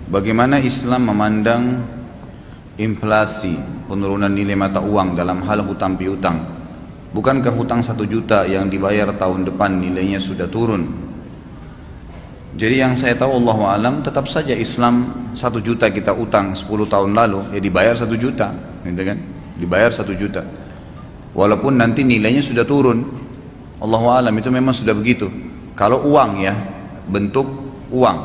Bagaimana Islam memandang inflasi, penurunan nilai mata uang dalam hal hutang piutang? Bukankah hutang 1 juta yang dibayar tahun depan nilainya sudah turun? Jadi yang saya tahu Allahu alam, tetap saja Islam 1 juta kita utang 10 tahun lalu, ya dibayar 1 juta, gitu kan? Dibayar 1 juta. Walaupun nanti nilainya sudah turun. Allahu alam, itu memang sudah begitu. Kalau uang ya, bentuk uang,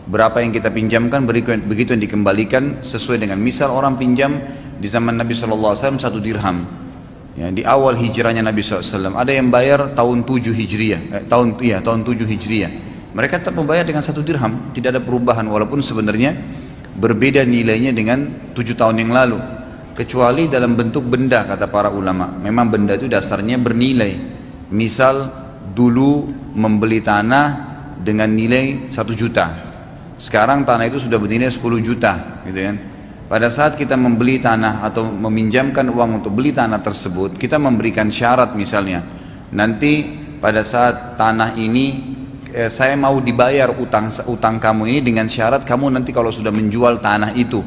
berapa yang kita pinjamkan begitu yang dikembalikan sesuai dengan misal orang pinjam di zaman Nabi SAW 1 dirham ya, di awal hijrahnya Nabi SAW ada yang bayar tahun 7 Hijriah tahun 7 Hijriah, mereka tetap membayar dengan 1 dirham, tidak ada perubahan walaupun sebenarnya berbeda nilainya dengan 7 tahun yang lalu, kecuali dalam bentuk benda. Kata para ulama, memang benda itu dasarnya bernilai. Misal dulu membeli tanah dengan nilai 1 juta, sekarang tanah itu sudah bernilai 10 juta, gitu kan? Pada saat kita membeli tanah atau meminjamkan uang untuk beli tanah tersebut, kita memberikan syarat, misalnya nanti pada saat tanah ini saya mau dibayar utang kamu ini dengan syarat kamu nanti kalau sudah menjual tanah itu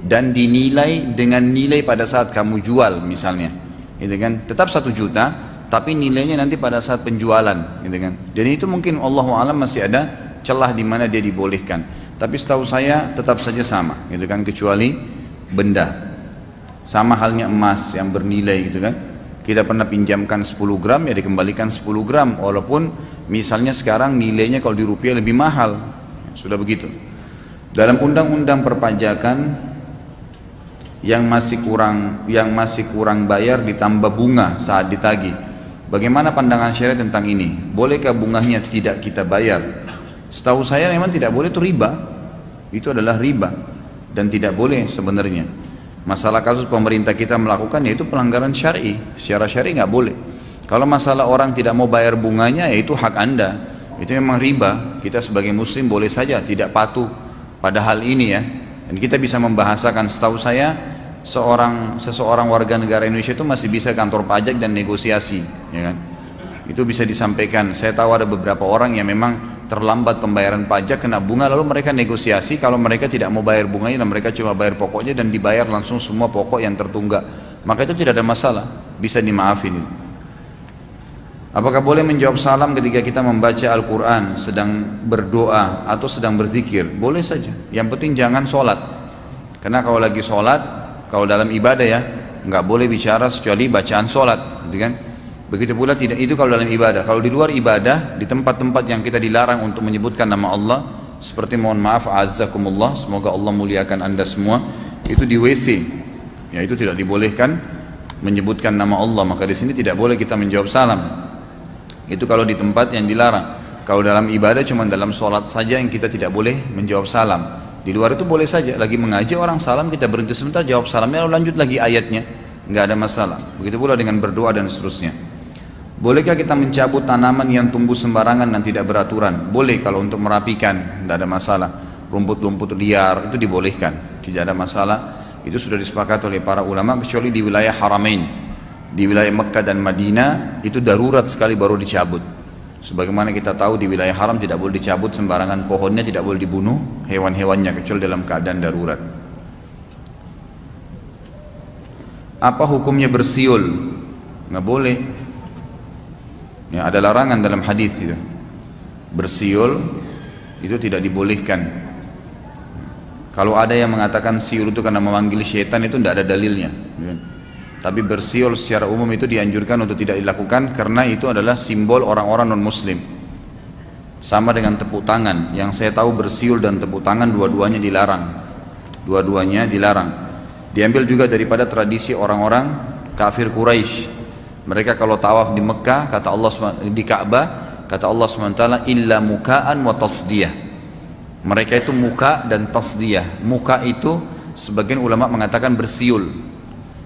dan dinilai dengan nilai pada saat kamu jual, misalnya, gitu kan? Tetap 1 juta, tapi nilainya nanti pada saat penjualan, gitu kan? Jadi itu mungkin Allahu a'lam masih ada celah di mana dia dibolehkan. Tapi setahu saya tetap saja sama, gitu kan, kecuali benda. Sama halnya emas yang bernilai, gitu kan. Kita pernah pinjamkan 10 gram ya dikembalikan 10 gram, walaupun misalnya sekarang nilainya kalau di rupiah lebih mahal. Sudah begitu. Dalam undang-undang perpajakan yang masih kurang bayar ditambah bunga saat ditagih. Bagaimana pandangan syariat tentang ini? Bolehkah bunganya tidak kita bayar? Setahu saya memang tidak boleh, itu riba. Itu adalah riba dan tidak boleh sebenarnya. Masalah kasus pemerintah kita melakukan yaitu pelanggaran syar'i. Secara syar'i nggak boleh. Kalau masalah orang tidak mau bayar bunganya, ya itu hak Anda. Itu memang riba. Kita sebagai muslim boleh saja tidak patuh pada hal ini ya. Dan kita bisa membahasakan, setahu saya seseorang warga negara Indonesia itu masih bisa kantor pajak dan negosiasi, ya kan? Itu bisa disampaikan. Saya tahu ada beberapa orang yang memang terlambat pembayaran pajak kena bunga, lalu mereka negosiasi kalau mereka tidak mau bayar bunganya dan mereka cuma bayar pokoknya dan dibayar langsung semua pokok yang tertunggak, maka itu tidak ada masalah, bisa dimaafin. Apakah boleh menjawab salam ketika kita membaca Al-Quran, sedang berdoa atau sedang berzikir? Boleh saja, yang penting jangan sholat, karena kalau lagi sholat, kalau dalam ibadah ya nggak boleh bicara kecuali bacaan sholat, gitu kan? Begitu pula tidak itu kalau dalam ibadah. Kalau di luar ibadah, di tempat-tempat yang kita dilarang untuk menyebutkan nama Allah, seperti mohon maaf azzakumullah, semoga Allah muliakan anda semua, itu di WC ya, itu tidak dibolehkan menyebutkan nama Allah, maka di sini tidak boleh kita menjawab salam. Itu kalau di tempat yang dilarang. Kalau dalam ibadah cuma dalam sholat saja yang kita tidak boleh menjawab salam. Di luar itu boleh saja, lagi mengaji orang salam kita berhenti sebentar jawab salamnya lalu lanjut lagi ayatnya, nggak ada masalah. Begitu pula dengan berdoa dan seterusnya. Bolehkah kita mencabut tanaman yang tumbuh sembarangan dan tidak beraturan? Boleh kalau untuk merapikan, tidak ada masalah. Rumput-rumput liar itu dibolehkan, tidak ada masalah. Itu sudah disepakati oleh para ulama, kecuali di wilayah Haramain, di wilayah Mekah dan Madinah itu darurat sekali baru dicabut. Sebagaimana kita tahu di wilayah haram tidak boleh dicabut sembarangan pohonnya, tidak boleh dibunuh hewan-hewannya kecuali dalam keadaan darurat. Apa hukumnya bersiul? Nggak boleh. Ya, ada larangan dalam hadis itu. Bersiul itu tidak dibolehkan. Kalau ada yang mengatakan siul itu karena memanggil syaitan, itu tidak ada dalilnya. Tapi bersiul secara umum itu dianjurkan untuk tidak dilakukan karena itu adalah simbol orang-orang non-muslim. Sama dengan tepuk tangan. Yang saya tahu bersiul dan tepuk tangan dua-duanya dilarang. Dua-duanya dilarang. Diambil juga daripada tradisi orang-orang kafir Quraisy. Mereka kalau tawaf di Mekah, kata Allah di Ka'bah, kata Allah SWT, illa muka'an wa tasdiyah. Mereka itu muka dan tasdiyah. Muka itu sebagian ulama mengatakan bersiul.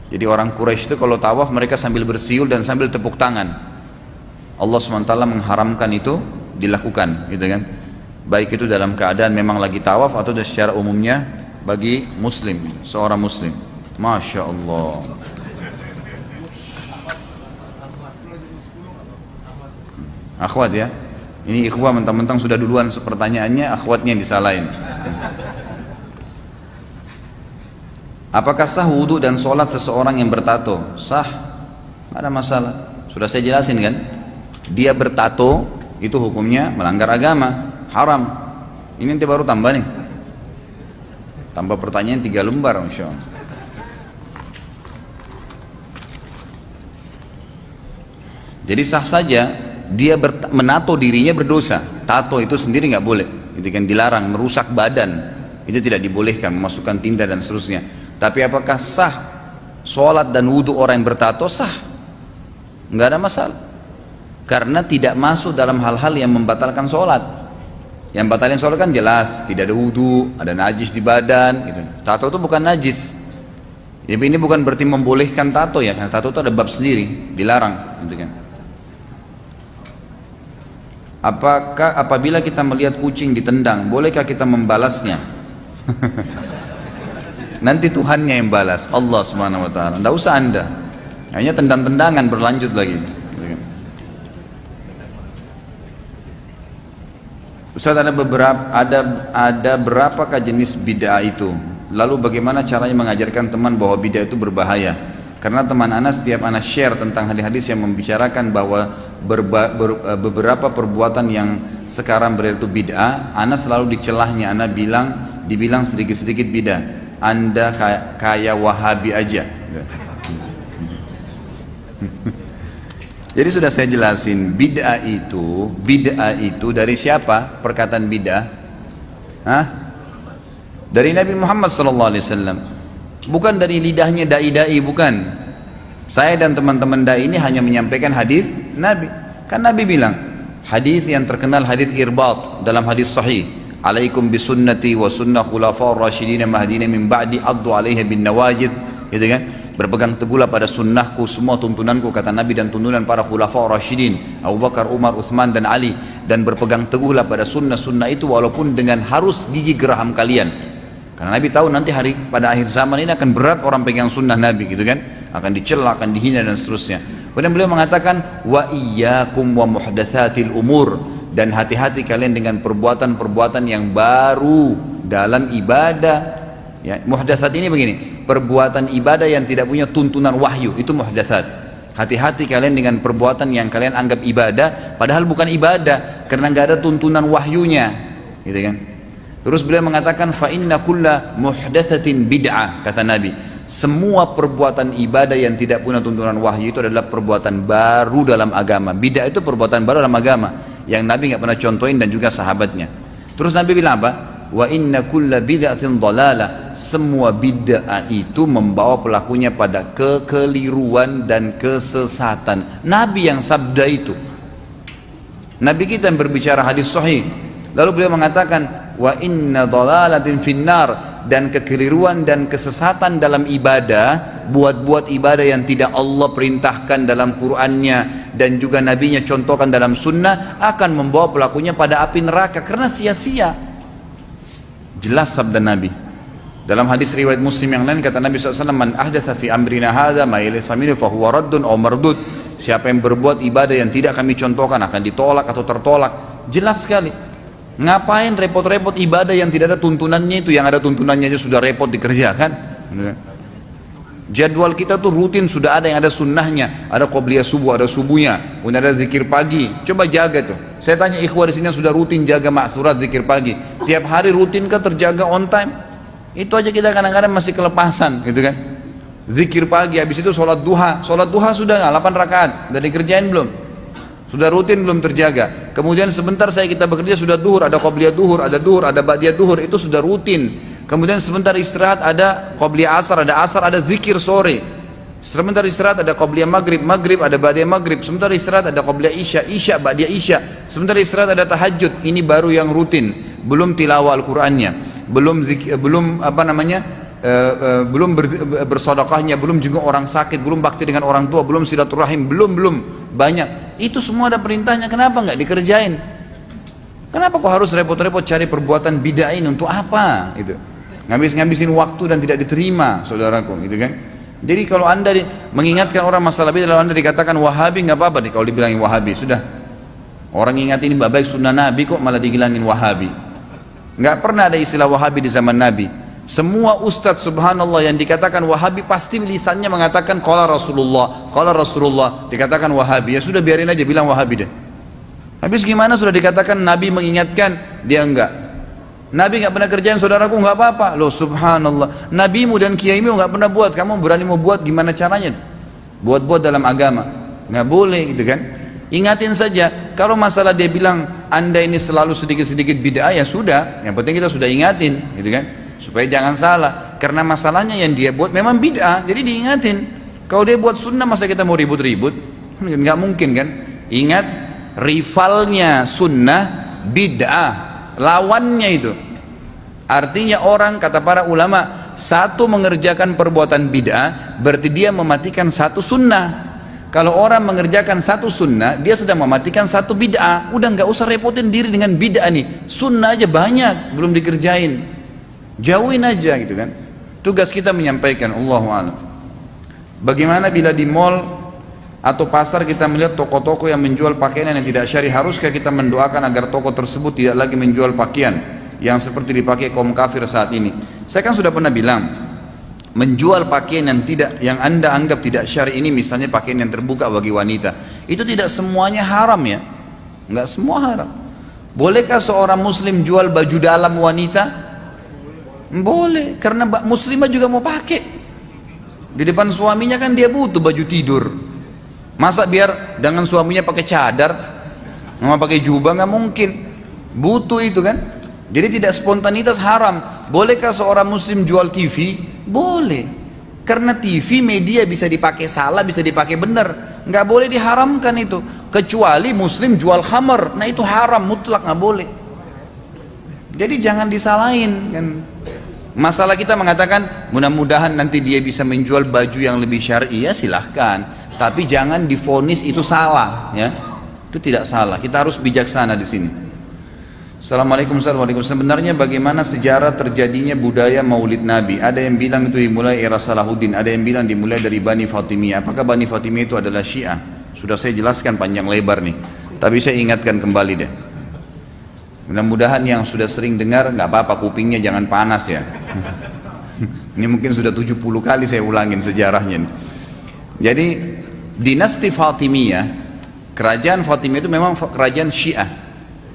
Jadi orang Quraisy itu kalau tawaf mereka sambil bersiul dan sambil tepuk tangan. Allah SWT mengharamkan itu dilakukan, gitu kan? Baik itu dalam keadaan memang lagi tawaf atau secara umumnya bagi muslim, seorang muslim. Masya Allah. Akhwat ya, ini ikhwah mentang-mentang sudah duluan pertanyaannya, akhwatnya yang disalahin. Apakah sah wudhu dan sholat seseorang yang bertato? Sah, nggak ada masalah. Sudah saya jelasin kan? Dia bertato itu hukumnya melanggar agama, haram. Ini nanti baru tambah nih. Tambah pertanyaan 3 lembar, Masya Allah. Jadi sah saja dia menato dirinya berdosa. Tato itu sendiri nggak boleh, itu kan dilarang, merusak badan. Itu tidak dibolehkan, memasukkan tinta dan seterusnya. Tapi apakah sah sholat dan wudhu orang yang bertato? Sah, nggak ada masalah. Karena tidak masuk dalam hal-hal yang membatalkan sholat. Yang batalkan sholat kan jelas, tidak ada wudhu, ada najis di badan. Gitu. Tato itu bukan najis. Jadi ini bukan berarti membolehkan tato ya, karena tato itu ada bab sendiri, dilarang. Gitu kan. Apakah apabila kita melihat kucing ditendang, bolehkah kita membalasnya? Nanti Tuhannya yang balas, Allah Subhanahu wa taala. Enggak usah Anda. Hanya tendang-tendangan berlanjut lagi. Ustaz, ada berapakah jenis bid'ah itu? Lalu bagaimana caranya mengajarkan teman bahwa bid'ah itu berbahaya? Karena teman Ana setiap Ana share tentang hadis-hadis yang membicarakan bahwa beberapa perbuatan yang sekarang beredar itu bid'ah, Ana selalu dicelahnya, Ana dibilang sedikit-sedikit bid'ah. Anda kayak Wahabi aja. Jadi sudah saya jelasin, bid'ah itu dari siapa? Perkataan bid'ah? Hah? Dari Nabi Muhammad SAW. Bukan dari lidahnya dai-dai, bukan. Saya dan teman-teman dai ini hanya menyampaikan hadis Nabi. Kan Nabi bilang, hadis yang terkenal hadis irbat dalam hadis sahih, alaikum bisunnati wa sunnah khulafa'ur rasyidin mahdina min ba'di addu alaiha bin nawajid, gitu kan? Berpegang teguhlah pada sunnahku, semua tuntunanku, kata Nabi, dan tuntunan para khulafa'ur rasyidin Abu Bakar, Umar, Uthman dan Ali, dan berpegang teguhlah pada sunnah-sunnah itu walaupun dengan harus gigi geraham kalian. Karena Nabi tahu nanti pada akhir zaman ini akan berat orang pegang sunnah Nabi, gitu kan? Akan dicela, akan dihina dan seterusnya. Kemudian beliau mengatakan, wa iyyakum wa muhdatsatil umur, dan hati-hati kalian dengan perbuatan-perbuatan yang baru dalam ibadah. Ya, muhdatsat ini begini, perbuatan ibadah yang tidak punya tuntunan wahyu, itu muhdatsat. Hati-hati kalian dengan perbuatan yang kalian anggap ibadah, padahal bukan ibadah, karena nggak ada tuntunan wahyunya, gitu kan? Terus beliau mengatakan fa inna kulla muhdatsatin bid'ah, kata Nabi. Semua perbuatan ibadah yang tidak punya tuntunan wahyu itu adalah perbuatan baru dalam agama. Bid'ah itu perbuatan baru dalam agama yang Nabi nggak pernah contohin dan juga sahabatnya. Terus Nabi bilang apa? Wa inna kulla bid'atin dhalalah. Semua bid'ah itu membawa pelakunya pada kekeliruan dan kesesatan. Nabi yang sabda itu. Nabi kita yang berbicara hadis sahih. Lalu beliau mengatakan wa inna dhalalatin finnar, dan kekeliruan dan kesesatan dalam ibadah, buat ibadah yang tidak Allah perintahkan dalam Qur'annya dan juga Nabinya contohkan dalam sunnah, akan membawa pelakunya pada api neraka karena sia-sia. Jelas sabda Nabi. Dalam hadis riwayat Muslim yang lain kata Nabi SAW, man ahdatha fi amrina hadha ma laysa minhu fa huwa raddun aw mardud. Siapa yang berbuat ibadah yang tidak kami contohkan akan ditolak atau tertolak. Jelas sekali. Ngapain repot-repot ibadah yang tidak ada tuntunannya itu, yang ada tuntunannya aja sudah repot dikerjakan. Jadwal kita tuh rutin sudah ada yang ada sunnahnya, ada qobliyah subuh, ada subuhnya, kemudian ada zikir pagi. Coba jaga tuh. Saya tanya ikhwah di sini sudah rutin jaga ma'thurat zikir pagi. Tiap hari rutin kan terjaga on time? Itu aja kita kadang-kadang masih kelepasan, gitu kan? Zikir pagi, habis itu sholat duha. Sholat duha sudah nggak? 8 rakaat, udah dikerjain belum? Sudah rutin belum terjaga. Kemudian sebentar kita bekerja sudah duhur, ada qobliyah duhur, ada ba'diyah duhur, itu sudah rutin. Kemudian sebentar istirahat ada qobliyah asar, ada zikir sore. Sebentar istirahat ada qobliyah maghrib, ada ba'diyah maghrib. Sebentar istirahat ada qobliyah isya, ba'diyah isya. Sebentar istirahat ada tahajud. Ini baru yang rutin. Belum tilawah Al-Qur'annya, belum bersedekahnya, belum juga orang sakit, belum bakti dengan orang tua, belum silaturahim, belum banyak. Itu semua ada perintahnya, kenapa nggak dikerjain? Kenapa kok harus repot-repot cari perbuatan bid'ah ini untuk apa? Itu ngabisin waktu dan tidak diterima, saudaraku, gitu kan? Jadi kalau anda mengingatkan orang masalah bid'ah, kalau anda dikatakan Wahabi, nggak apa-apa kalau dibilangin Wahabi, sudah. Orang ingat ini baik sunnah Nabi kok malah dibilangin Wahabi. Nggak pernah ada istilah Wahabi di zaman Nabi. Semua ustadz subhanallah yang dikatakan Wahabi pasti lisannya mengatakan qala Rasulullah, dikatakan Wahabi. Ya sudah, biarin aja bilang Wahabi deh. Habis gimana, sudah dikatakan Nabi mengingatkan, dia enggak. Nabi enggak pernah kerjain, saudaraku, enggak apa-apa. Loh subhanallah, nabimu dan kiaimu enggak pernah buat, kamu berani mau buat, gimana caranya? Buat-buat dalam agama, enggak boleh gitu kan. Ingatin saja, kalau masalah dia bilang Anda ini selalu sedikit-sedikit bid'ah, ya sudah, yang penting kita sudah ingatin gitu kan, supaya jangan salah. Karena masalahnya yang dia buat memang bid'ah, jadi diingatin. Kalau dia buat sunnah, masa kita mau ribut-ribut? Enggak mungkin kan. Ingat, rivalnya sunnah bid'ah, lawannya itu. Artinya orang, kata para ulama, satu mengerjakan perbuatan bid'ah berarti dia mematikan satu sunnah. Kalau orang mengerjakan satu sunnah, dia sedang mematikan satu bid'ah. Udah nggak usah repotin diri dengan bid'ah nih, sunnah aja banyak belum dikerjain, jauhin aja gitu kan. Tugas kita menyampaikan, Allahu a'lam. Bagaimana bila di mall atau pasar kita melihat toko-toko yang menjual pakaian yang tidak syar'i, haruskah kita mendoakan agar toko tersebut tidak lagi menjual pakaian yang seperti dipakai kaum kafir saat ini? Saya kan sudah pernah bilang, menjual pakaian yang Anda anggap tidak syar'i ini, misalnya pakaian yang terbuka bagi wanita, itu tidak semuanya haram ya, nggak semua haram. Bolehkah seorang muslim jual baju dalam wanita? Boleh, karena muslimah juga mau pakai. Di depan suaminya kan dia butuh baju tidur. Masa biar dengan suaminya pakai cadar, sama pakai jubah, nggak mungkin. Butuh itu kan. Jadi tidak spontanitas haram. Bolehkah seorang muslim jual TV? Boleh. Karena TV media bisa dipakai salah, bisa dipakai benar. Nggak boleh diharamkan itu. Kecuali muslim jual khamar, nah itu haram mutlak, nggak boleh. Jadi jangan disalahin kan. Masalah kita mengatakan mudah-mudahan nanti dia bisa menjual baju yang lebih syar'i, ya silahkan. Tapi jangan divonis itu salah ya. Itu tidak salah. Kita harus bijaksana di sini. Assalamualaikum warahmatullahi wabarakatuh. Sebenarnya bagaimana sejarah terjadinya budaya Maulid Nabi? Ada yang bilang itu dimulai era Salahuddin, ada yang bilang dimulai dari Bani Fatimiyah. Apakah Bani Fatimiyah itu adalah Syiah? Sudah saya jelaskan panjang lebar nih, tapi saya ingatkan kembali deh. Mudah-mudahan yang sudah sering dengar nggak apa-apa, kupingnya jangan panas ya. Ini mungkin sudah 70 kali saya ulangin sejarahnya nih. Jadi dinasti Fatimiyah, kerajaan Fatimiyah itu memang kerajaan Syiah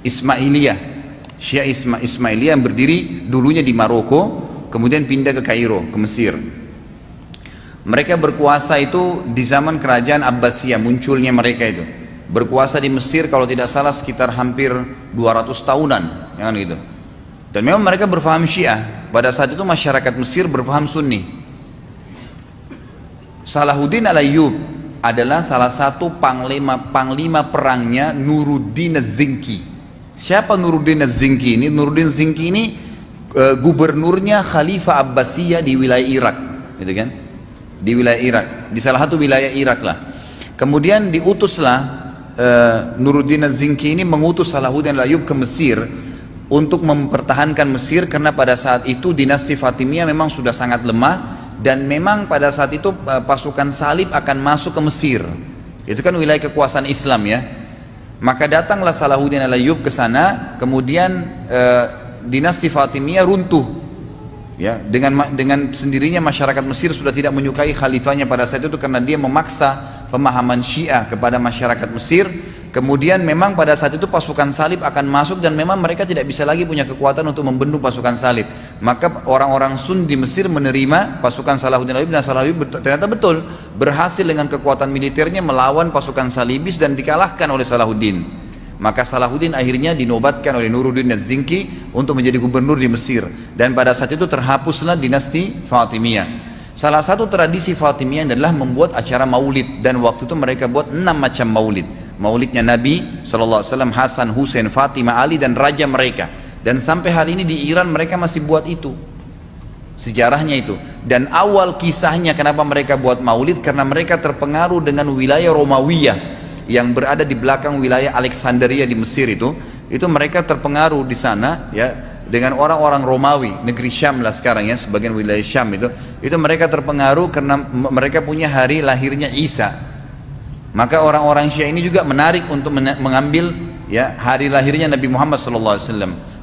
Ismailiyah. Syiah Ismailiyah yang berdiri dulunya di Maroko, kemudian pindah ke Kairo, ke Mesir. Mereka berkuasa itu di zaman kerajaan Abbasiyah, munculnya mereka itu. Berkuasa di Mesir kalau tidak salah sekitar hampir 200 tahunan, jangan gitu. Dan memang mereka berfaham Syiah. Pada saat itu masyarakat Mesir berfaham Sunni. Salahuddin al-Ayyub adalah salah satu panglima perangnya Nuruddin Az-Zinki. Siapa Nuruddin Az-Zinki ini? Nuruddin Az-Zinki ini gubernurnya Khalifah Abbasiyah di wilayah Irak, gitu kan? Di wilayah Irak, di salah satu wilayah Irak lah. Kemudian diutuslah Nuruddin Az-Zinki ini mengutus Salahuddin al-Ayyub ke Mesir untuk mempertahankan Mesir, karena pada saat itu dinasti Fatimiyah memang sudah sangat lemah dan memang pada saat itu pasukan salib akan masuk ke Mesir. Itu kan wilayah kekuasaan Islam ya. Maka datanglah Salahuddin al-Ayyub ke sana, kemudian dinasti Fatimiyah runtuh. Ya, dengan sendirinya masyarakat Mesir sudah tidak menyukai khalifahnya pada saat itu karena dia memaksa pemahaman Syiah kepada masyarakat Mesir. Kemudian memang pada saat itu pasukan salib akan masuk dan memang mereka tidak bisa lagi punya kekuatan untuk membendung pasukan salib. Maka orang-orang Sunni di Mesir menerima pasukan Salahuddin al-Ayyub, dan Salahuddin ternyata betul berhasil dengan kekuatan militernya melawan pasukan salibis dan dikalahkan oleh Salahuddin. Maka Salahuddin akhirnya dinobatkan oleh Nuruddin Az-Zinki untuk menjadi gubernur di Mesir, dan pada saat itu terhapuslah dinasti Fatimiyah. Salah satu tradisi Fatimiyah adalah membuat acara maulid, dan waktu itu mereka buat 6 macam maulid. Maulidnya Nabi SAW, Hasan, Husain, Fatimah, Ali, dan raja mereka. Dan sampai hari ini di Iran mereka masih buat itu. Sejarahnya itu. Dan awal kisahnya kenapa mereka buat maulid, karena mereka terpengaruh dengan wilayah Romawiyyah yang berada di belakang wilayah Alexandria di Mesir itu mereka terpengaruh di sana ya dengan orang-orang Romawi, negeri Syam lah sekarang ya, sebagian wilayah Syam itu mereka terpengaruh karena mereka punya hari lahirnya Isa. Maka orang-orang Syiah ini juga menarik untuk mengambil ya hari lahirnya Nabi Muhammad SAW.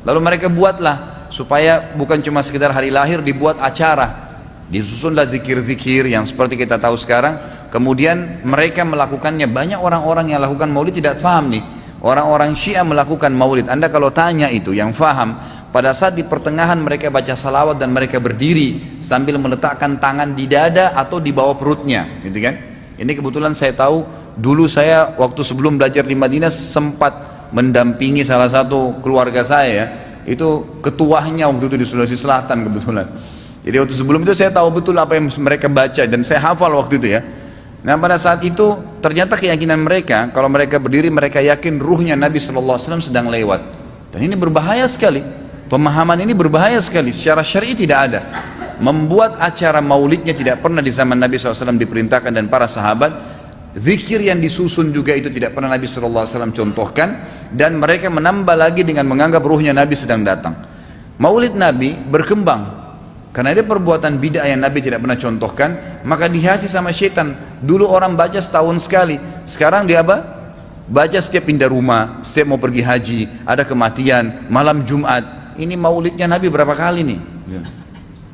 Lalu mereka buatlah supaya bukan cuma sekedar hari lahir, dibuat acara. Disusunlah zikir-zikir yang seperti kita tahu sekarang. Kemudian mereka melakukannya. Banyak orang-orang yang lakukan maulid tidak paham nih. Orang-orang Syiah melakukan maulid. Anda kalau tanya itu yang faham, pada saat di pertengahan mereka baca salawat dan mereka berdiri sambil meletakkan tangan di dada atau di bawah perutnya, gitu kan? Ini kebetulan saya tahu, dulu saya waktu sebelum belajar di Madinah sempat mendampingi salah satu keluarga saya ya, itu ketuanya waktu itu di Sulawesi Selatan kebetulan. Jadi waktu sebelum itu saya tahu betul apa yang mereka baca dan saya hafal waktu itu ya. Nah pada saat itu ternyata keyakinan mereka, kalau mereka berdiri mereka yakin ruhnya Nabi SAW sedang lewat. Dan ini berbahaya sekali. Pemahaman ini berbahaya sekali, secara syar'i tidak ada. Membuat acara maulidnya tidak pernah di zaman Nabi SAW diperintahkan dan para sahabat. Zikir yang disusun juga itu tidak pernah Nabi SAW contohkan. Dan mereka menambah lagi dengan menganggap ruhnya Nabi sedang datang. Maulid Nabi berkembang karena ada perbuatan bid'ah yang Nabi tidak pernah contohkan, maka dihiasi sama syaitan. Dulu orang baca setahun sekali, sekarang dia apa? Baca setiap pindah rumah, setiap mau pergi haji, ada kematian, malam Jumat. Ini maulidnya Nabi berapa kali nih?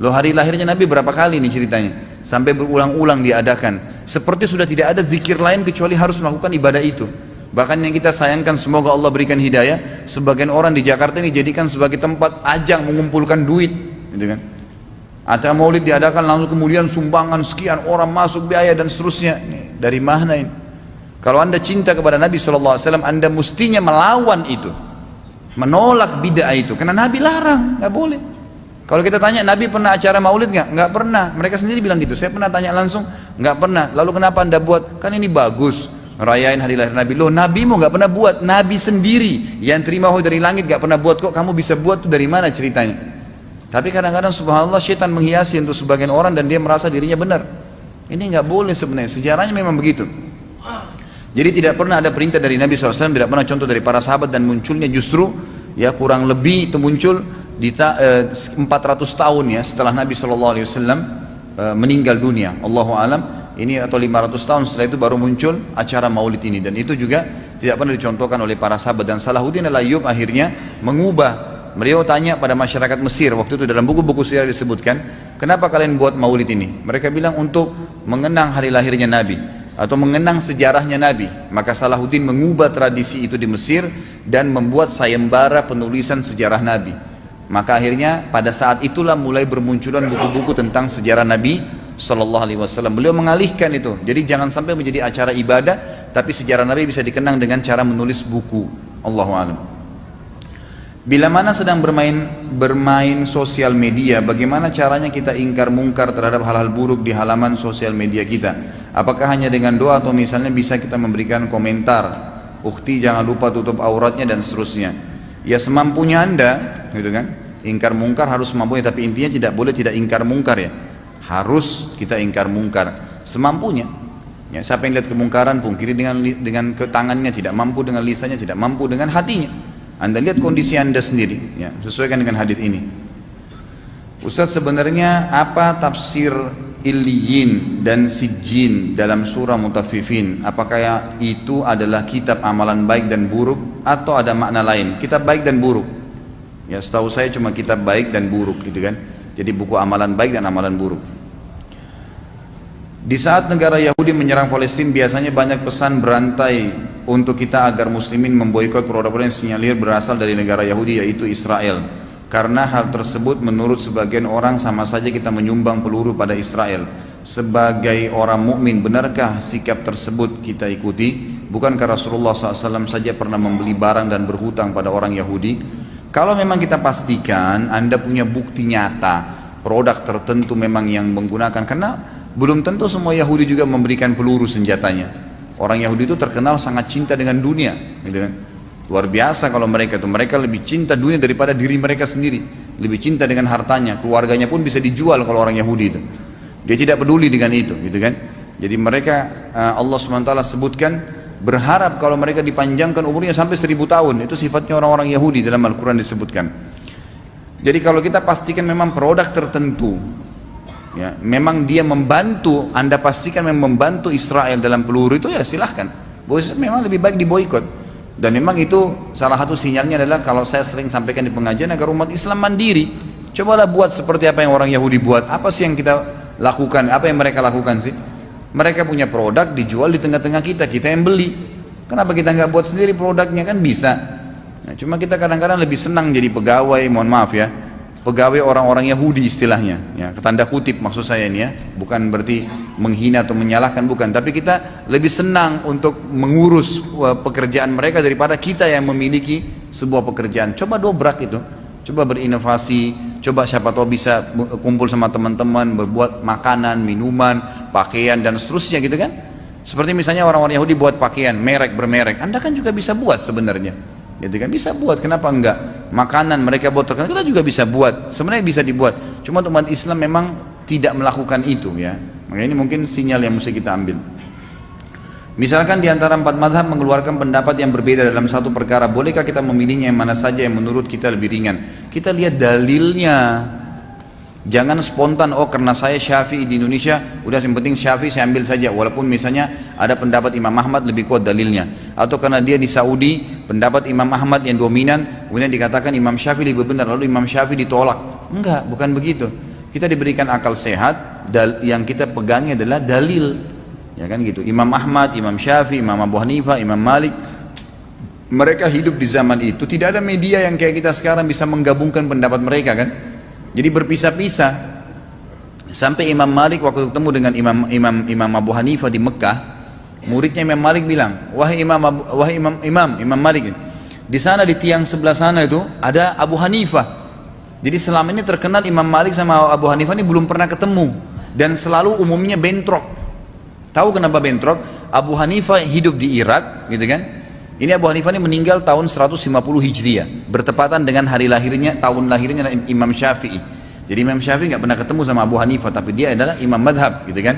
Loh hari lahirnya Nabi berapa kali nih ceritanya? Sampai berulang-ulang diadakan. Seperti sudah tidak ada zikir lain kecuali harus melakukan ibadah itu. Bahkan yang kita sayangkan, semoga Allah berikan hidayah, sebagian orang di Jakarta ini jadikan sebagai tempat ajang mengumpulkan duit, gitu kan? Acara maulid diadakan lalu kemudian sumbangan sekian orang masuk biaya dan seterusnya. Nih, dari mana ini? Kalau Anda cinta kepada Nabi SAW, Anda mestinya melawan itu, menolak bid'ah itu, karena Nabi larang, nggak boleh. Kalau kita tanya Nabi pernah acara maulid nggak? Nggak pernah. Mereka sendiri bilang gitu. Saya pernah tanya langsung, nggak pernah. Lalu kenapa Anda buat? Kan ini bagus, rayain hari lahir Nabi. Loh, Nabi mau nggak pernah buat? Nabi sendiri yang terima wahyu dari langit nggak pernah buat, kok kamu bisa buat? Tuh dari mana ceritanya? Tapi kadang-kadang subhanallah syaitan menghiasi untuk sebagian orang dan dia merasa dirinya benar. Ini nggak boleh sebenarnya. Sejarahnya memang begitu. Jadi tidak pernah ada perintah dari Nabi SAW, tidak pernah contoh dari para sahabat, dan munculnya justru ya kurang lebih itu muncul di 400 tahun ya setelah Nabi SAW meninggal dunia. Allahu alam, ini atau 500 tahun setelah itu baru muncul acara maulid ini, dan itu juga tidak pernah dicontohkan oleh para sahabat. Dan Salahuddin Al-Ayyub akhirnya mengubah. Beliau tanya pada masyarakat Mesir waktu itu, dalam buku-buku sejarah disebutkan, kenapa kalian buat maulid ini? Mereka bilang untuk mengenang hari lahirnya Nabi atau mengenang sejarahnya Nabi. Maka Salahuddin mengubah tradisi itu di Mesir dan membuat sayembara penulisan sejarah Nabi. Maka akhirnya pada saat itulah mulai bermunculan buku-buku tentang sejarah Nabi Sallallahu Alaihi Wasallam. Beliau mengalihkan itu. Jadi jangan sampai menjadi acara ibadah, tapi sejarah Nabi bisa dikenang dengan cara menulis buku. Allahu a'lam. Bila mana sedang bermain sosial media, bagaimana caranya kita ingkar mungkar terhadap hal-hal buruk di halaman sosial media kita? Apakah hanya dengan doa atau misalnya bisa kita memberikan komentar, "Ukhti jangan lupa tutup auratnya" dan seterusnya? Ya semampunya Anda, gitu kan? Ingkar mungkar harus semampunya, tapi intinya tidak boleh tidak ingkar mungkar ya. Harus kita ingkar mungkar semampunya. Ya, siapa yang lihat kemungkaran pungkiri dengan tangannya, tidak mampu dengan lisannya, tidak mampu dengan hatinya. Anda lihat kondisi Anda sendiri, ya, sesuaikan dengan hadis ini. Ustaz, sebenarnya apa tafsir Illiyin dan Sijjin dalam surah Mutaffifin? Apakah itu adalah kitab amalan baik dan buruk atau ada makna lain? Kitab baik dan buruk. Ya, setahu saya cuma kitab baik dan buruk, gitu kan. Jadi buku amalan baik dan amalan buruk. Di saat negara Yahudi menyerang Palestina, biasanya banyak pesan berantai untuk kita agar muslimin memboikot produk-produk yang sinyalir berasal dari negara Yahudi, yaitu Israel. Karena hal tersebut menurut sebagian orang sama saja kita menyumbang peluru pada Israel. Sebagai orang mukmin, benarkah sikap tersebut kita ikuti? Bukankah Rasulullah SAW saja pernah membeli barang dan berhutang pada orang Yahudi? Kalau memang kita pastikan Anda punya bukti nyata produk tertentu memang yang menggunakan, karena belum tentu semua Yahudi juga memberikan peluru senjatanya. Orang Yahudi itu terkenal sangat cinta dengan dunia, gitu kan? Luar biasa kalau mereka lebih cinta dunia daripada diri mereka sendiri, lebih cinta dengan hartanya, keluarganya pun bisa dijual kalau orang Yahudi itu. Dia tidak peduli dengan itu, gitu kan? Jadi mereka Allah SWT sebutkan berharap kalau mereka dipanjangkan umurnya sampai 1000 tahun. Itu sifatnya orang-orang Yahudi dalam Al-Quran disebutkan. Jadi kalau kita pastikan memang produk tertentu, ya, memang dia membantu, Anda pastikan memang membantu Israel dalam peluru itu, ya silahkan. Memang lebih baik diboikot. Dan memang itu salah satu sinyalnya adalah kalau saya sering sampaikan di pengajian agar umat Islam mandiri. Cobalah buat seperti apa yang orang Yahudi buat. Apa sih yang kita lakukan? Apa yang mereka lakukan sih? Mereka punya produk dijual di tengah-tengah kita, kita yang beli. Kenapa kita nggak buat sendiri produknya? Kan bisa. Nah, cuma kita kadang-kadang lebih senang jadi pegawai, mohon maaf ya, pegawai orang-orang Yahudi istilahnya, ya, tanda kutip maksud saya ini ya, bukan berarti menghina atau menyalahkan, bukan, tapi kita lebih senang untuk mengurus pekerjaan mereka daripada kita yang memiliki sebuah pekerjaan. Coba dobrak itu, coba berinovasi, coba siapa tahu bisa kumpul sama teman-teman, berbuat makanan, minuman, pakaian dan seterusnya gitu kan. Seperti misalnya orang-orang Yahudi buat pakaian, merek bermerek, Anda kan juga bisa buat sebenarnya. Gitu kan, bisa buat, kenapa enggak? Makanan mereka buat terkenal, kita juga bisa buat, sebenarnya bisa dibuat. Cuma umat Islam memang tidak melakukan itu ya. Makanya ini mungkin sinyal yang mesti kita ambil. Misalkan di antara 4 mazhab mengeluarkan pendapat yang berbeda dalam satu perkara, bolehkah kita memilihnya yang mana saja yang menurut kita lebih ringan? Kita lihat dalilnya. Jangan spontan, oh karena saya Syafi'i di Indonesia, udah yang penting Syafi'i saya ambil saja, walaupun misalnya ada pendapat Imam Ahmad lebih kuat dalilnya, atau karena dia di Saudi pendapat Imam Ahmad yang dominan, kemudian dikatakan Imam Syafi'i lebih benar, lalu Imam Syafi'i ditolak. Enggak, bukan begitu. Kita diberikan akal sehat, yang kita pegangnya adalah dalil, ya kan gitu. Imam Ahmad, Imam Syafi'i, Imam Abu Hanifah, Imam Malik, mereka hidup di zaman itu, tidak ada media yang kayak kita sekarang bisa menggabungkan pendapat mereka kan. Jadi berpisah-pisah. Sampai Imam Malik waktu ketemu dengan Imam Abu Hanifah di Mekah, muridnya Imam Malik bilang, wahai Imam Malik, di sana di tiang sebelah sana itu ada Abu Hanifah. Jadi selama ini terkenal Imam Malik sama Abu Hanifah ini belum pernah ketemu, dan selalu umumnya bentrok. Tahu kenapa bentrok? Abu Hanifah hidup di Irak, gitu kan? Ini Abu Hanifah ini meninggal tahun 150 Hijriah, bertepatan dengan hari lahirnya, tahun lahirnya Imam Syafi'i. Jadi Imam Syafi'i nggak pernah ketemu sama Abu Hanifah, tapi dia adalah imam madhab, gitu kan?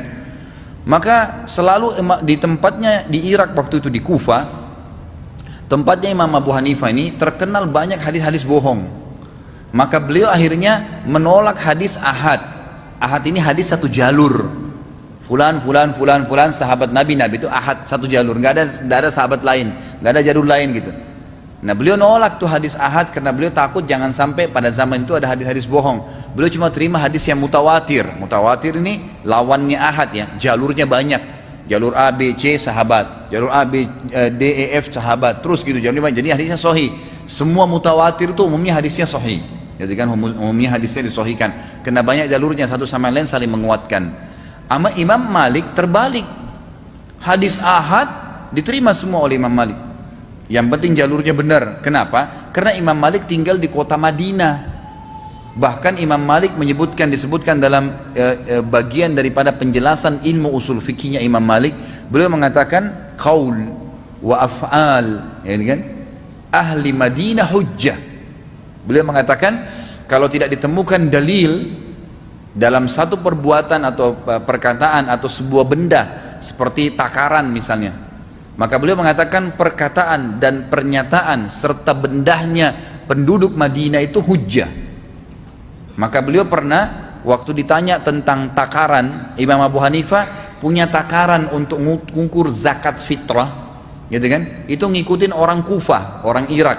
Maka selalu di tempatnya di Irak waktu itu di Kufa, tempatnya Imam Abu Hanifah ini terkenal banyak hadis-hadis bohong. Maka beliau akhirnya menolak hadis ahad. Ahad ini hadis satu jalur. Fulan sahabat Nabi itu ahad, satu jalur, nggak ada sahabat lain, nggak ada jalur lain gitu. Nah beliau nolak tuh hadis ahad karena beliau takut jangan sampai pada zaman itu ada hadis-hadis bohong. Beliau cuma terima hadis yang mutawatir. Mutawatir ini lawannya ahad ya, jalurnya banyak. Jalur A, B, C sahabat, jalur A, B, D, E, F sahabat, terus gitu jalurnya banyak. Jadi hadisnya sahih. Semua mutawatir itu umumnya hadisnya sahih. Jadi kan umumnya hadisnya disahihkan. Karena banyak jalurnya satu sama lain saling menguatkan. Ama Imam Malik terbalik, hadis ahad diterima semua oleh Imam Malik, yang penting jalurnya benar. Kenapa? Karena Imam Malik tinggal di kota Madinah. Bahkan Imam Malik disebutkan dalam bagian daripada penjelasan ilmu usul fikihnya Imam Malik, beliau mengatakan qaul wa af'al, ya kan? Ahli Madinah hujjah. Beliau mengatakan kalau tidak ditemukan dalil dalam satu perbuatan atau perkataan atau sebuah benda seperti takaran misalnya, maka beliau mengatakan perkataan dan pernyataan serta bendahnya penduduk Madinah itu hujjah. Maka beliau pernah waktu ditanya tentang takaran, Imam Abu Hanifah punya takaran untuk mengukur zakat fitrah, gitu kan? Itu ngikutin orang Kufah, orang Irak.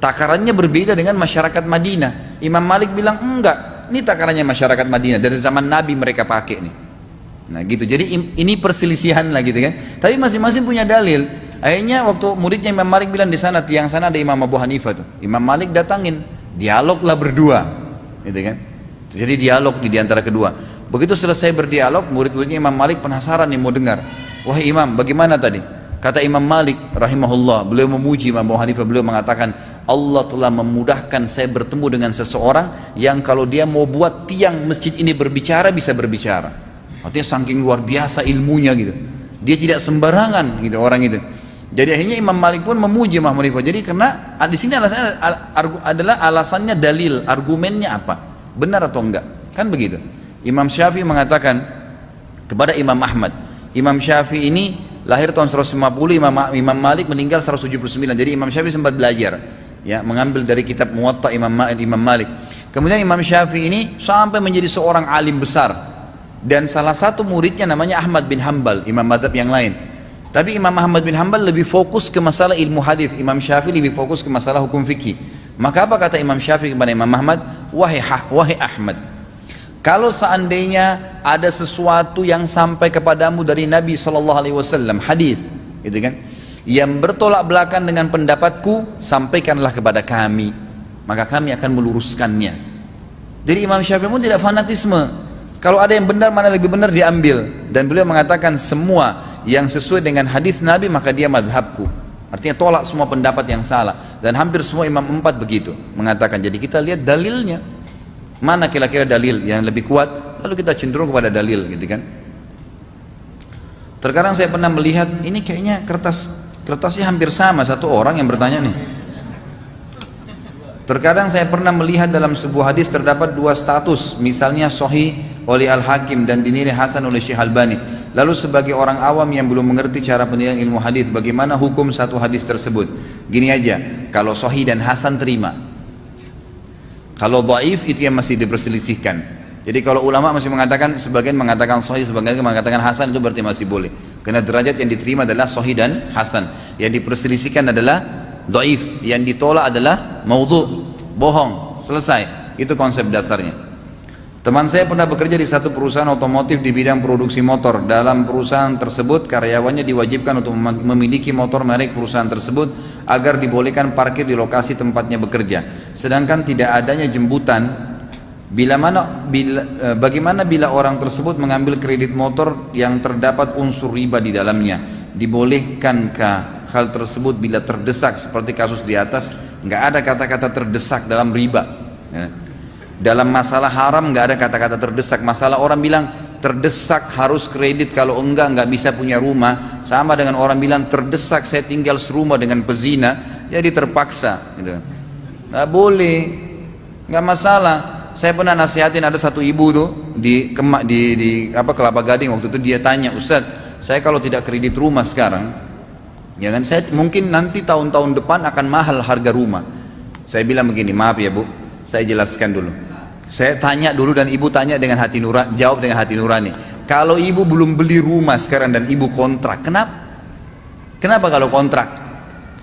Takarannya berbeda dengan masyarakat Madinah. Imam Malik bilang enggak, ini takarannya masyarakat Madinah, dari zaman Nabi mereka pakai nih. Nah gitu, jadi ini perselisihan lah gitu kan. Tapi masing-masing punya dalil. Akhirnya waktu muridnya Imam Malik bilang di sana, tiang sana ada Imam Abu Hanifah tuh. Imam Malik datangin, dialoglah berdua, gitu kan. Jadi dialog di antara kedua. Begitu selesai berdialog, murid-muridnya Imam Malik penasaran nih mau dengar. Wahai Imam, bagaimana tadi? Kata Imam Malik rahimahullah, beliau memuji Imam Abu Hanifah, beliau mengatakan, Allah telah memudahkan saya bertemu dengan seseorang yang kalau dia mau buat tiang masjid ini berbicara, bisa berbicara. Artinya saking luar biasa ilmunya gitu. Dia tidak sembarangan gitu orang itu. Jadi akhirnya Imam Malik pun memuji Imam Abu Hanifah. Jadi karena di sini alasannya adalah alasannya dalil, argumennya apa? Benar atau enggak? Kan begitu. Imam Syafi'i mengatakan kepada Imam Ahmad, Imam Syafi'i ini lahir tahun 150, Imam Malik meninggal 179. Jadi Imam Syafi'i sempat belajar, ya, mengambil dari kitab Muwatta Imam Malik. Kemudian Imam Syafi'i ini sampai menjadi seorang alim besar, dan salah satu muridnya namanya Ahmad bin Hanbal, imam mazhab yang lain. Tapi Imam Ahmad bin Hanbal lebih fokus ke masalah ilmu hadis, Imam Syafi'i lebih fokus ke masalah hukum fikih. Maka apa kata Imam Syafi'i kepada Imam Ahmad? Wahai Ahmad, kalau seandainya ada sesuatu yang sampai kepadamu dari Nabi SAW, hadis, gitu kan, yang bertolak belakang dengan pendapatku, sampaikanlah kepada kami, maka kami akan meluruskannya. Jadi Imam Syafi'i pun tidak fanatisme. Kalau ada yang benar, mana lebih benar diambil. Dan beliau mengatakan semua yang sesuai dengan hadis Nabi maka dia madhabku. Artinya tolak semua pendapat yang salah. Dan hampir semua imam empat begitu mengatakan. Jadi kita lihat dalilnya, mana kira-kira dalil yang lebih kuat, lalu kita cenderung kepada dalil, gitu kan. Terkadang saya pernah melihat ini kayaknya kertasnya hampir sama, satu orang yang bertanya nih. Terkadang saya pernah melihat dalam sebuah hadis terdapat dua status, misalnya sahih oleh Al-Hakim dan dinilai hasan oleh Syekh Albani. Lalu sebagai orang awam yang belum mengerti cara penilaian ilmu hadis, bagaimana hukum satu hadis tersebut? Gini aja, kalau sahih dan hasan terima. Kalau dhaif itu yang masih diperselisihkan. Jadi kalau ulama masih mengatakan, sebagian mengatakan sahih, sebagian mengatakan hasan, itu berarti masih boleh. Karena derajat yang diterima adalah sahih dan hasan. Yang diperselisihkan adalah dhaif, yang ditolak adalah maudhu, bohong, selesai. Itu konsep dasarnya. Teman saya pernah bekerja di satu perusahaan otomotif di bidang produksi motor. Dalam perusahaan tersebut karyawannya diwajibkan untuk memiliki motor merek perusahaan tersebut agar dibolehkan parkir di lokasi tempatnya bekerja. Sedangkan tidak adanya jemputan. Bagaimana bila orang tersebut mengambil kredit motor yang terdapat unsur riba di dalamnya? Dibolehkankah hal tersebut bila terdesak seperti kasus di atas? Nggak ada kata-kata terdesak dalam riba, ya. Dalam masalah haram nggak ada kata-kata terdesak. Masalah orang bilang terdesak harus kredit, kalau enggak bisa punya rumah, sama dengan orang bilang terdesak saya tinggal serumah dengan pezina, jadi terpaksa, gitu. Nggak boleh, nggak masalah. Saya pernah nasihatin ada satu ibu tuh di Kelapa Gading waktu itu. Dia tanya, Ustaz, saya kalau tidak kredit rumah sekarang, ya kan, saya mungkin nanti tahun-tahun depan akan mahal harga rumah. Saya bilang begini, maaf ya Bu, saya jelaskan dulu. Saya tanya dulu dan ibu tanya dengan hati nurani, jawab dengan hati nurani. Kalau ibu belum beli rumah sekarang dan ibu kontrak, kenapa? Kenapa kalau kontrak?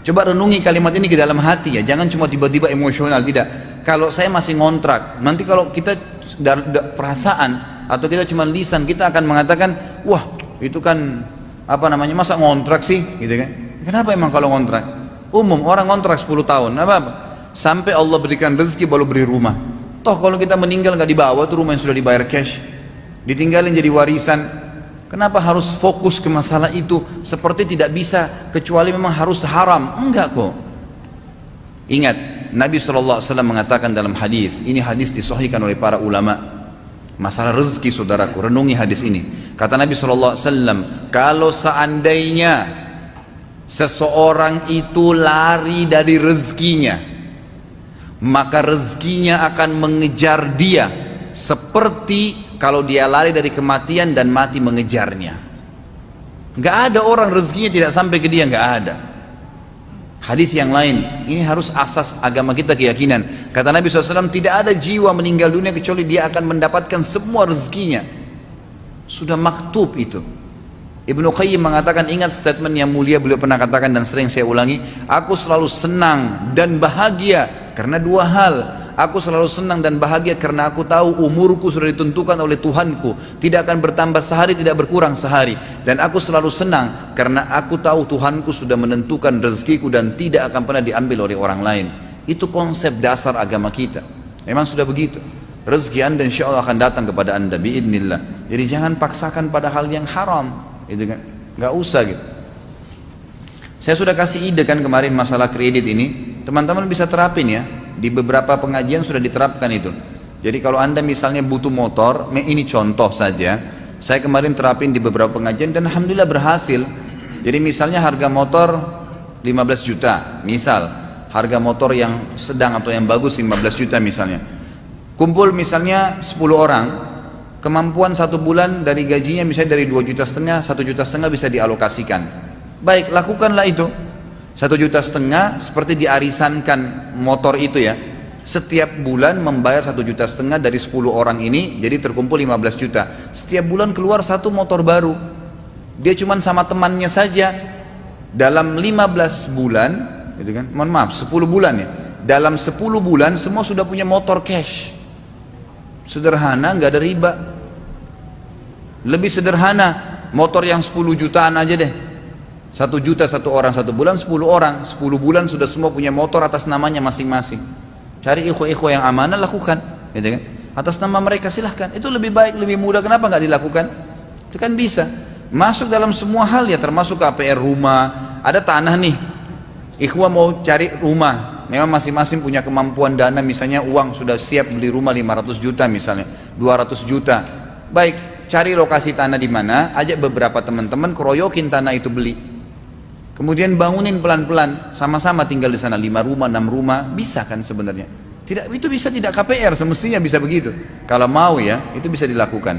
Coba renungi kalimat ini ke dalam hati ya, jangan cuma tiba-tiba emosional, tidak. Kalau saya masih ngontrak, nanti kalau kita perasaan atau kita cuma lisan, kita akan mengatakan, wah itu kan apa namanya, masa ngontrak sih, gitu kan? Kenapa emang kalau ngontrak? Umum orang ngontrak 10 tahun, apa? Sampai Allah berikan rezeki baru beli rumah. Toh kalau kita meninggal nggak dibawa tuh rumah yang sudah dibayar cash, ditinggalin jadi warisan. Kenapa harus fokus ke masalah itu? Seperti tidak bisa kecuali memang harus haram. Enggak kok. Ingat, Nabi SAW mengatakan dalam hadis, ini hadis disahihkan oleh para ulama. Masalah rezeki saudaraku, renungi hadis ini. Kata Nabi SAW, kalau seandainya seseorang itu lari dari rezekinya, maka rezekinya akan mengejar dia seperti kalau dia lari dari kematian dan mati mengejarnya. Nggak ada orang rezekinya tidak sampai ke dia, nggak ada. Hadis yang lain, ini harus asas agama kita, keyakinan. Kata Nabi SAW, tidak ada jiwa meninggal dunia kecuali dia akan mendapatkan semua rezekinya. Sudah maktub itu. Ibnu Qayyim mengatakan, ingat statement yang mulia beliau pernah katakan dan sering saya ulangi, aku selalu senang dan bahagia karena dua hal. Aku selalu senang dan bahagia karena aku tahu umurku sudah ditentukan oleh Tuhanku, tidak akan bertambah sehari, tidak berkurang sehari. Dan aku selalu senang karena aku tahu Tuhanku sudah menentukan rezekiku dan tidak akan pernah diambil oleh orang lain. Itu konsep dasar agama kita. Memang sudah begitu. Rezeki anda insya Allah akan datang kepada anda biidnillah. Jadi jangan paksakan pada hal yang haram, itu kan, nggak usah gitu. Saya sudah kasih ide kan kemarin masalah kredit ini, teman-teman bisa terapin ya. Di beberapa pengajian sudah diterapkan itu. Jadi kalau anda misalnya butuh motor, ini contoh saja, saya kemarin terapin di beberapa pengajian dan alhamdulillah berhasil. Jadi misalnya harga motor 15 juta, misal harga motor yang sedang atau yang bagus 15 juta misalnya, kumpul misalnya 10 orang, kemampuan satu bulan dari gajinya misalnya dari 2,5 juta, 1,5 juta bisa dialokasikan. Baik, lakukanlah itu. 1,5 juta seperti diarisankan motor itu ya. Setiap bulan membayar 1,5 juta dari 10 orang ini, jadi terkumpul 15 juta. Setiap bulan keluar satu motor baru. Dia cuman sama temannya saja dalam 15 bulan, gitu kan? Mohon maaf, 10 bulan ya. Dalam 10 bulan semua sudah punya motor cash. Sederhana, nggak ada riba. Lebih sederhana, motor yang 10 jutaan aja deh. 1 juta satu orang, 1 bulan 10 orang, 10 bulan sudah semua punya motor atas namanya masing-masing. Cari ikhwah-ikhwah yang amanah, lakukan, gitu kan? Atas nama mereka silahkan. Itu lebih baik, lebih mudah. Kenapa nggak dilakukan? Itu kan bisa. Masuk dalam semua hal ya, termasuk KPR rumah. Ada tanah nih, ikhwah mau cari rumah. Memang masing-masing punya kemampuan dana, misalnya uang sudah siap beli rumah 500 juta misalnya, 200 juta. Baik, cari lokasi tanah di mana, ajak beberapa teman-teman keroyokin tanah itu beli. Kemudian bangunin pelan-pelan, sama-sama tinggal di sana 5 rumah, 6 rumah, bisa kan sebenarnya. Tidak, itu bisa tidak KPR, semestinya bisa begitu. Kalau mau ya, itu bisa dilakukan.